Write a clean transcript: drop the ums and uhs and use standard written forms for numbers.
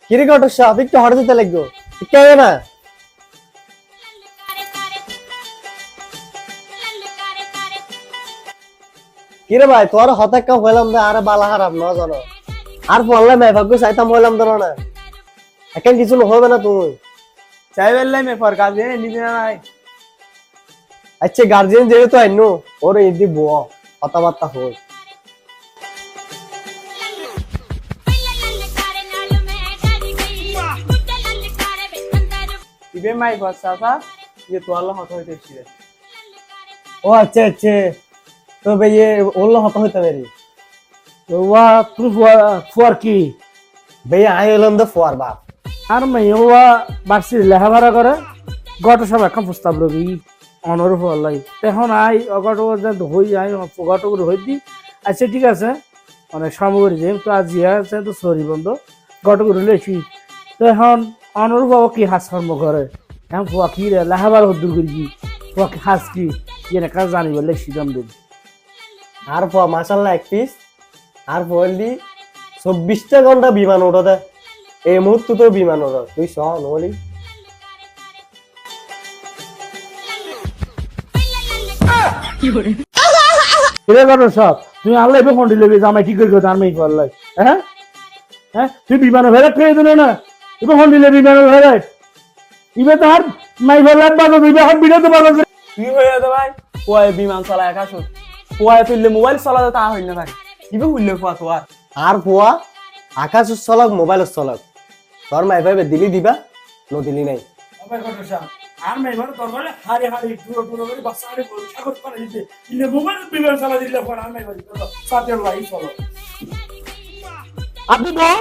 কিরে ঘটক সাহেব একটু হঠাৎ যেতে লাগবো কেন না কিরে ভাই তোর হঠাৎ কাম হইলাম না আরে বালা হারাম না জানো আর বললে মে ভাগ্য চাইতাম হইলাম ধরো না এখন কিছু হবে না তুমি চাই বেললাই মে ফর কাজ দিয়ে নিজে নাই আচ্ছা গার্জিয়ান যেহেতু আইনো ওর ইদি বো কথাবার্তা হই ইবে মাই বসা সা ये तो अल्लाह हत হইতে ছিল ও আচ্ছা আচ্ছা তো ভাই ওল্লা হতা হইতে পারি ওয়া তুমি ফুয়ার কি ভাই আই হলাম দা ফোয়ার বাপ আর মাই ওয়া বার্সি লেখাপড়া করে গত সব এখন প্রস্তাব রবি অনর ফুয়ালাই এখন আই অগট হই আই গট করে হই দি আচ্ছা ঠিক আছে অনেক সামগ্রী যে তো আজ ইয়া আছে তো সরি বন্ধ গট করে লেছি তো এখন অনর বাবা কি হাস কর্ম করে এখন ফুয়া কি রে লেখাপড়া হদ্দুর করি কি ফুয়া কি হাস কি ইয়ে কাজ জানিব লেছি দাম দিন আর ফোয়া মাশাআল্লাহ এক পিস আর বললি 24টা ঘন্টা বিমান ওড়াতে এই মুহূর্তে তো বিমান ওড়া তুই স নলি কিরে করো সব তুমি আল্লাহ এবার ফোন দিলে জামাই ঠিক করে গেছো আমি করলাই হ্যাঁ হ্যাঁ তুই বিমানে ভেড়াট খেয়ে দিলে না এবার ফোন দিলে বিমানে ভেড়াট ইবে তো আর নাই ভেড়াট বাজো ইবে হাত বিড়াতে বাজো কি হয়ে যাবে ভাই পোয়ায় বিমান চালায় আকাশ পোয়ায় তুললে মোবাইল চালাতে তা হই না ভাই ইবে হুললে পোয়া তো আর ফোয়া আকাশ চলক মোবাইল চলক তোর মাই ভাই দিলি দিবা নো দিলি নাই আর নাই মানে তোর বলে হারি হারি পুরো পুরো করে বাচ্চা হারি সাগর করে দিতে ইলে মোবাইল বিমান চালা দিলে পর আর নাই ভাই সাথে লাই চলো আপনি বল